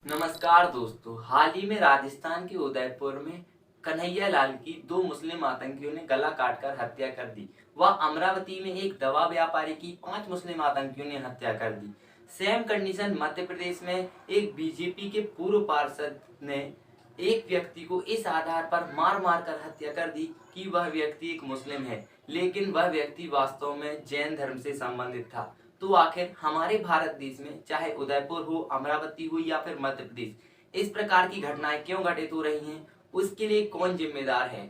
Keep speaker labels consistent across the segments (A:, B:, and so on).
A: नमस्कार दोस्तों। हाल ही में राजस्थान के उदयपुर में कन्हैया लाल की दो मुस्लिम आतंकियों ने गला काटकर हत्या कर दी। वह अमरावती में एक दवा व्यापारी की 5 मुस्लिम आतंकियों ने हत्या कर दी। सेम कंडीशन मध्य प्रदेश में एक बीजेपी के पूर्व पार्षद ने एक व्यक्ति को इस आधार पर मार मार कर हत्या कर दी कि वह व्यक्ति एक मुस्लिम है, लेकिन वह व्यक्ति वास्तव में जैन धर्म से संबंधित था। तो आखिर हमारे भारत देश में चाहे उदयपुर हो, अमरावती हो या फिर मध्य प्रदेश, इस प्रकार की घटनाएं क्यों घटित हो रही हैं, उसके लिए कौन जिम्मेदार है।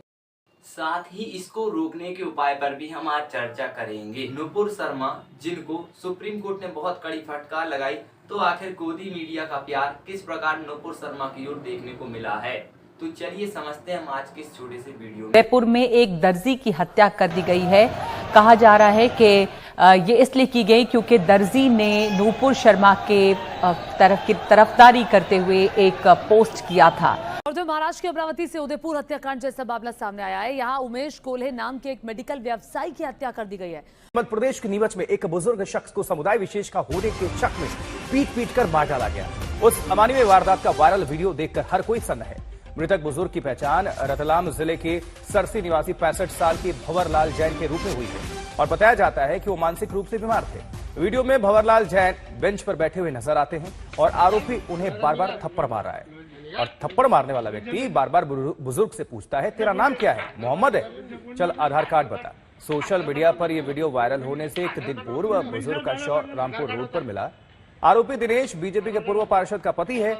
A: साथ ही इसको रोकने के उपाय पर भी हम आज चर्चा करेंगे। नुपुर शर्मा, जिनको सुप्रीम कोर्ट ने बहुत कड़ी फटकार लगाई, तो आखिर गोदी मीडिया का प्यार किस प्रकार नुपुर शर्मा की ओर देखने को मिला है। तो चलिए समझते हैं हम आज के इस छोटे से वीडियो में।
B: जयपुर में एक दर्जी की हत्या कर दी गई है। कहा जा रहा है कि ये इसलिए की गई क्योंकि दर्जी ने नुपुर शर्मा के तरफदारी करते हुए एक पोस्ट किया था।
C: और जो महाराष्ट्र के अमरावती से उदयपुर हत्याकांड जैसा मामला सामने आया है। यहाँ उमेश कोल्हे नाम के एक मेडिकल व्यवसायी की हत्या कर दी गई है।
D: मध्य प्रदेश के नीमच में एक बुजुर्ग शख्स को समुदाय विशेष का होने के शक में पीट कर मार डाला गया। उस अमानवीय वारदात का वायरल वीडियो देखकर हर कोई सन्न है। मृतक बुजुर्ग की पहचान रतलाम जिले के सरसी निवासी 65 साल के भंवरलाल जैन के रूप में हुई है और बताया जाता है कि वो मानसिक रूप से बीमार थे। वीडियो में भंवरलाल जैन बेंच पर बैठे हुए नजर आते हैं और आरोपी उन्हें बार बार थप्पड़ मार रहा है और थप्पड़ मारने वाला व्यक्ति बार बार बुजुर्ग से पूछता है, तेरा नाम क्या है? मोहम्मद है, चल आधार कार्ड बता। सोशल मीडिया पर यह वीडियो वायरल होने से एक दिन पूर्व बुजुर्ग का शव रामपुर रोड पर मिला। आरोपी दिनेश बीजेपी के पूर्व पार्षद का पति है।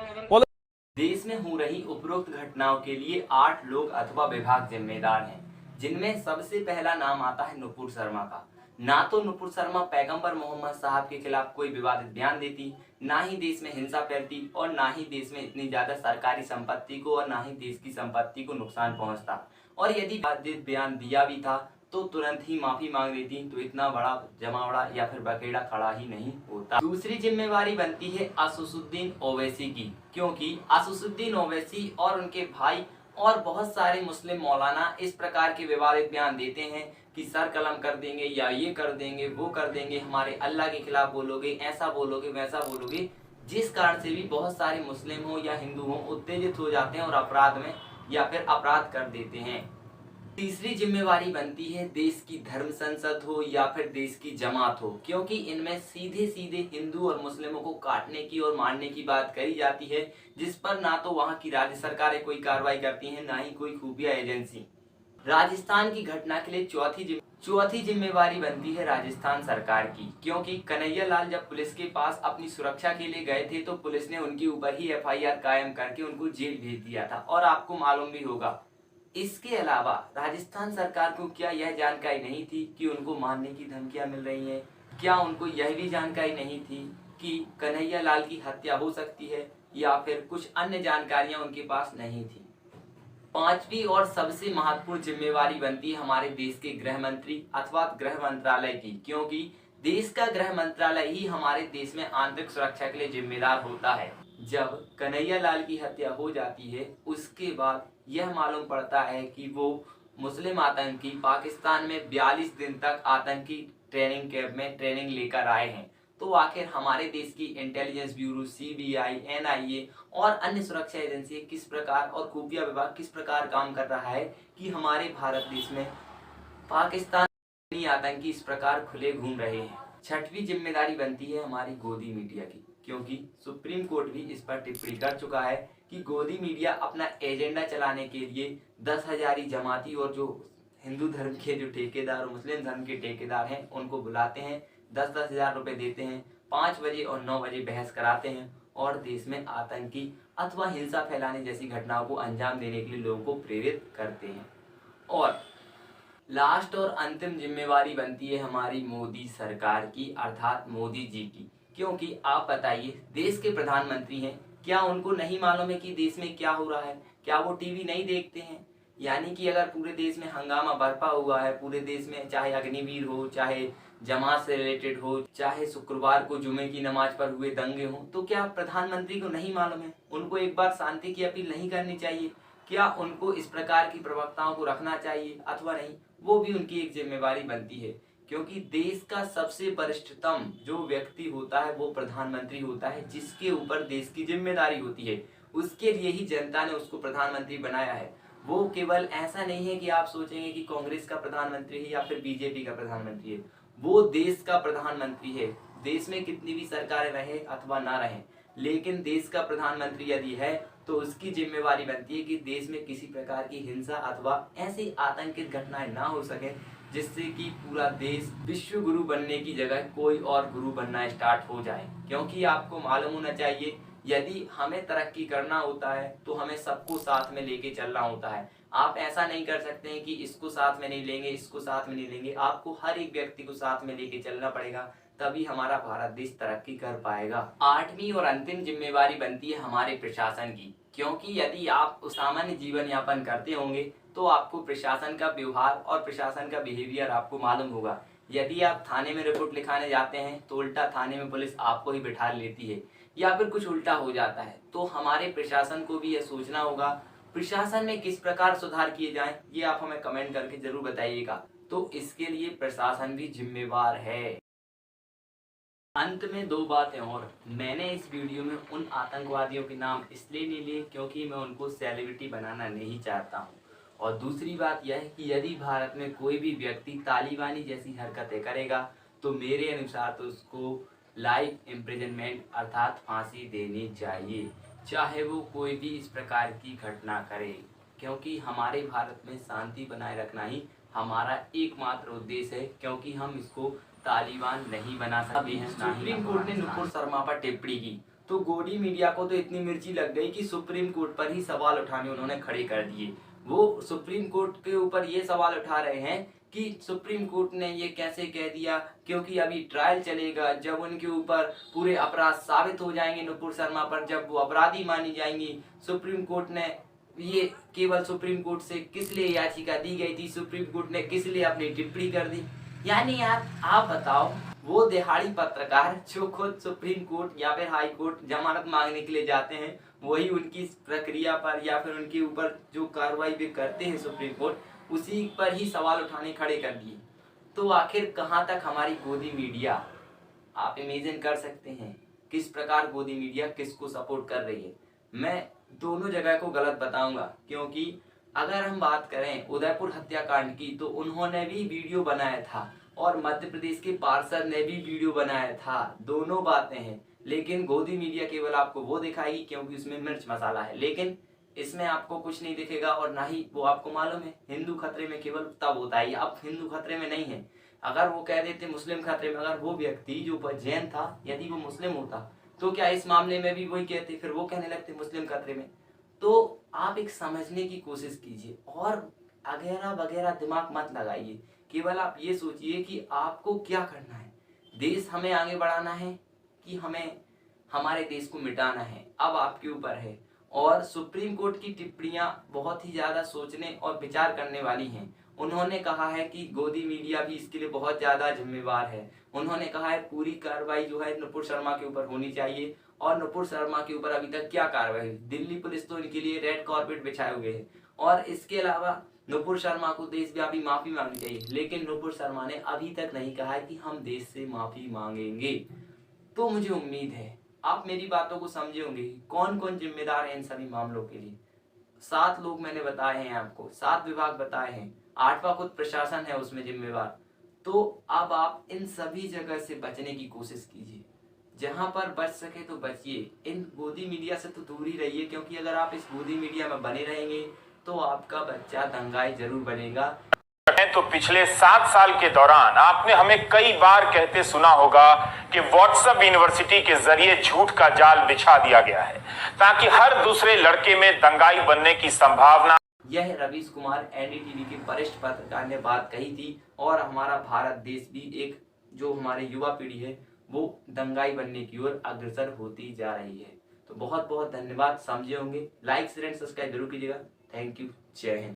A: देश में हो रही उपरोक्त घटनाओं के लिए 8 लोग अथवा विभाग जिम्मेदार हैं, जिनमें सबसे पहला नाम आता है नुपुर शर्मा का। ना तो नुपुर शर्मा पैगंबर मोहम्मद साहब के खिलाफ कोई विवादित बयान देती, ना ही देश में हिंसा फैलती और ना ही देश में इतनी ज्यादा सरकारी संपत्ति को और ना ही देश की संपत्ति को नुकसान पहुंचता। और यदि विवादित बयान दिया भी था तो तुरंत ही माफी मांग लेती, तो इतना बड़ा जमावड़ा या फिर बकेड़ा खड़ा ही नहीं होता। दूसरी जिम्मेवारी बनती है असदुद्दीन ओवैसी की, क्योंकि असदुद्दीन ओवैसी और उनके भाई और बहुत सारे मुस्लिम मौलाना इस प्रकार के विवादित बयान देते हैं कि सर कलम कर देंगे या ये कर देंगे वो कर देंगे, हमारे अल्लाह के खिलाफ बोलोगे, ऐसा बोलोगे वैसा बोलोगे, जिस कारण से भी बहुत सारे मुस्लिम हो या हिंदू हो उत्तेजित हो जाते हैं और अपराध में या फिर अपराध कर देते हैं। तीसरी जिम्मेवारी बनती है देश की धर्म संसद हो या फिर देश की जमात हो, क्योंकि इनमें सीधे सीधे हिंदू और मुस्लिमों को काटने की और मारने की बात करी जाती है, जिस पर ना तो वहां की राज्य सरकारें कोई कार्रवाई करती हैं, ना ही कोई खुफिया एजेंसी। राजस्थान की घटना के लिए चौथी जिम्मेवारी बनती है राजस्थान सरकार की, क्योंकि कन्हैया लाल जब पुलिस के पास अपनी सुरक्षा के लिए गए थे तो पुलिस ने उनके ऊपर ही FIR कायम करके उनको जेल भेज दिया था, और आपको मालूम भी होगा। इसके अलावा राजस्थान सरकार को क्या यह जानकारी नहीं थी कि उनको मारने की धमकियां मिल रही हैं? क्या उनको यह भी जानकारी नहीं थी कि कन्हैया लाल की हत्या हो सकती है, या फिर कुछ अन्य जानकारियां उनके पास नहीं थी? पांचवी और सबसे महत्वपूर्ण जिम्मेवारी बनती है हमारे देश के गृह मंत्री अथवा गृह मंत्रालय की, क्योंकि देश का गृह मंत्रालय ही हमारे देश में आंतरिक सुरक्षा के लिए जिम्मेदार होता है। जब कन्हैया लाल की हत्या हो जाती है उसके बाद यह मालूम पड़ता है कि वो मुस्लिम आतंकी पाकिस्तान में 42 दिन तक आतंकी ट्रेनिंग कैंप में ट्रेनिंग लेकर आए हैं। तो आखिर हमारे देश की इंटेलिजेंस ब्यूरो, CBI, NIA और अन्य सुरक्षा एजेंसी किस प्रकार और खुफिया विभाग किस प्रकार काम कर रहा है कि हमारे भारत देश में पाकिस्तानी आतंकी इस प्रकार खुले घूम रहे हैं। छठवीं जिम्मेदारी बनती है हमारी गोदी मीडिया की, क्योंकि सुप्रीम कोर्ट भी इस पर टिप्पणी कर चुका है कि गोदी मीडिया अपना एजेंडा चलाने के लिए 10,000 जमाती और जो हिंदू धर्म के जो ठेकेदार और मुस्लिम धर्म के ठेकेदार हैं उनको बुलाते हैं, 10-10 हजार रुपए देते हैं, 5 बजे और 9 बजे बहस कराते हैं और देश में आतंकी अथवा हिंसा फैलाने जैसी घटनाओं को अंजाम देने के लिए लोगों को प्रेरित करते हैं। और लास्ट और अंतिम जिम्मेवारी बनती है हमारी मोदी सरकार की, अर्थात मोदी जी की, क्योंकि आप बताइए देश के प्रधानमंत्री हैं, क्या उनको नहीं मालूम है कि देश में क्या हो रहा है? क्या वो टीवी नहीं देखते हैं? यानी कि अगर पूरे देश में हंगामा बरपा हुआ है, पूरे देश में चाहे अग्निवीर हो, चाहे जमात से रिलेटेड हो, चाहे शुक्रवार को जुमे की नमाज पर हुए दंगे हो, तो क्या प्रधानमंत्री को नहीं मालूम है? उनको एक बार शांति की अपील नहीं करनी चाहिए? क्या उनको इस प्रकार की प्रवक्ताओं को रखना चाहिए अथवा नहीं? वो भी उनकी एक जिम्मेवारी बनती है, क्योंकि देश का सबसे वरिष्ठतम जो व्यक्ति होता है वो प्रधानमंत्री होता है, जिसके ऊपर देश की जिम्मेदारी होती है। उसके लिए ही जनता ने उसको प्रधानमंत्री बनाया है। वो केवल ऐसा नहीं है कि आप सोचेंगे कि कांग्रेस का प्रधानमंत्री है या फिर बीजेपी का प्रधानमंत्री है, वो देश का प्रधानमंत्री है। देश में कितनी भी सरकारें रहे अथवा ना रहे, लेकिन देश का प्रधानमंत्री यदि है तो उसकी जिम्मेवारी बनती है कि देश में किसी प्रकार की हिंसा अथवा ऐसी आतंकित घटनाएं ना हो सके जिससे कि पूरा देश विश्व गुरु बनने की जगह कोई और गुरु बनना स्टार्ट हो जाए। क्योंकि आपको मालूम होना चाहिए, यदि हमें तरक्की करना होता है तो हमें सबको साथ में लेके चलना होता है। आप ऐसा नहीं कर सकते हैं कि इसको साथ में नहीं लेंगे, इसको साथ में नहीं लेंगे। आपको हर एक व्यक्ति को साथ में लेके चलना पड़ेगा, तभी हमारा भारत देश तरक्की कर पाएगा। आठवीं और अंतिम जिम्मेवारी बनती है हमारे प्रशासन की, क्योंकि यदि आप सामान्य जीवन यापन करते होंगे तो आपको प्रशासन का व्यवहार और प्रशासन का बिहेवियर आपको मालूम होगा। यदि आप थाने में रिपोर्ट लिखाने जाते हैं तो उल्टा थाने में पुलिस आपको ही बिठा लेती है या फिर कुछ उल्टा हो जाता है। तो हमारे प्रशासन को भी यह सोचना होगा प्रशासन में किस प्रकार सुधार किए जाएं, ये आप हमें कमेंट करके जरूर बताइएगा। तो इसके लिए प्रशासन भी जिम्मेवार है। अंत में दो बातें और, मैंने इस वीडियो में उन आतंकवादियों के नाम इसलिए नहीं लिए क्योंकि मैं उनको सेलिब्रिटी बनाना नहीं चाहता हूँ। और दूसरी बात यह है कि यदि भारत में कोई भी व्यक्ति तालिबानी जैसी हरकतें करेगा तो मेरे अनुसार तो उसको लाइफ इम्प्रिजनमेंट अर्थात फांसी देनी चाहिए, चाहे वो कोई भी इस प्रकार की घटना करे। क्योंकि हमारे भारत में शांति बनाए रखना ही हमारा एकमात्र उद्देश्य है, क्योंकि हम इसको तालिबान नहीं बना सकते हैं। सुप्रीम कोर्ट ने नुपुर शर्मा पर टिप्पणी की तो गोदी मीडिया को तो इतनी मिर्ची लग गई कि सुप्रीम कोर्ट पर ही सवाल उठाने उन्होंने खड़े कर दिए। वो सुप्रीम कोर्ट के ऊपर ये सवाल उठा रहे हैं कि सुप्रीम कोर्ट ने ये कैसे कह दिया, क्योंकि अभी ट्रायल चलेगा। जब उनके ऊपर पूरे अपराध साबित हो जाएंगे नुपुर शर्मा पर, जब वो अपराधी मानी जाएंगी, सुप्रीम कोर्ट ने ये केवल सुप्रीम कोर्ट से किस लिए याचिका दी गई थी, सुप्रीम कोर्ट ने किस लिए अपनी टिप्पणी कर दी। यानी यार आप बताओ, वो दिहाड़ी पत्रकार जो खुद सुप्रीम कोर्ट या फिर हाई कोर्ट जमानत मांगने के लिए जाते हैं, वही उनकी प्रक्रिया पर या फिर उनके ऊपर जो कार्रवाई भी करते हैं सुप्रीम कोर्ट, उसी पर ही सवाल उठाने खड़े कर दिए। तो आखिर कहां तक हमारी गोदी मीडिया, आप इमेजिन कर सकते हैं किस प्रकार गोदी मीडिया किसको सपोर्ट कर रही है। मैं दोनों जगह को गलत बताऊंगा, क्योंकि अगर हम बात करें उदयपुर हत्याकांड की तो उन्होंने भी वीडियो बनाया था और मध्य प्रदेश के पार्षद ने भी वीडियो बनाया था। दोनों बातें हैं, लेकिन गोदी मीडिया केवल आपको वो दिखाएगी क्योंकि उसमें मिर्च मसाला है, लेकिन इसमें आपको कुछ नहीं दिखेगा। और ना ही वो आपको मालूम है हिंदू खतरे में केवल तब होता है, अब हिंदू खतरे में नहीं है। अगर वो कह देते मुस्लिम खतरे में, अगर वो व्यक्ति जो जैन था यदि वो मुस्लिम होता तो क्या इस मामले में भी वही कहते, फिर वो कहने लगते मुस्लिम खतरे में। तो आप एक समझने की कोशिश कीजिए और वगैरह वगैरह दिमाग मत लगाइए। केवल आप ये सोचिए कि आपको क्या करना है, देश हमें आगे बढ़ाना है कि हमें हमारे देश को मिटाना है, अब आपके ऊपर है। और सुप्रीम कोर्ट की टिप्पणियां बहुत ही ज्यादा सोचने और विचार करने वाली हैं। उन्होंने कहा है कि गोदी मीडिया भी इसके लिए बहुत ज्यादा जिम्मेवार है। उन्होंने कहा है पूरी कार्रवाई जो है नुपुर शर्मा के ऊपर होनी चाहिए। और नुपुर शर्मा के ऊपर अभी तक क्या कार्रवाई हुई, दिल्ली पुलिस तो इनके लिए रेड कार्पेट बिछाए हुए है। और इसके अलावा नुपुर शर्मा को देशव्यापी माफी मांगनी चाहिए, लेकिन नुपुर शर्मा ने अभी तक नहीं कहा है कि हम देश से माफी मांगेंगे। तो मुझे उम्मीद है आप मेरी बातों को समझे होंगे कौन कौन जिम्मेदार है इन सभी मामलों के लिए। 7 लोग मैंने बताए हैं आपको, 7 विभाग बताए हैं, 8वां खुद प्रशासन है उसमें जिम्मेवार। तो अब आप इन सभी जगह से बचने की कोशिश कीजिए, जहां पर बच सके तो बचिए। इन गोदी मीडिया से तो दूर ही रहिए, क्योंकि अगर आप इस गोदी मीडिया में बने रहेंगे तो आपका बच्चा दंगाई जरूर बनेगा।
E: तो पिछले 7 साल के दौरान आपने हमें कई बार कहते सुना होगा कि व्हाट्सएप यूनिवर्सिटी के जरिए झूठ का जाल बिछा दिया गया है ताकि हर दूसरे लड़के में दंगाई बनने की संभावना।
A: यह रवीश कुमार एनडीटीवी के वरिष्ठ पत्रकार ने बात कही थी। और हमारा भारत देश भी एक जो हमारी युवा पीढ़ी है वो दंगाई बनने की ओर अग्रसर होती जा रही है। तो बहुत बहुत धन्यवाद, समझे होंगे। लाइक शेयर एंड सब्सक्राइब जरूर कीजिएगा। थैंक यू, जय हिंद।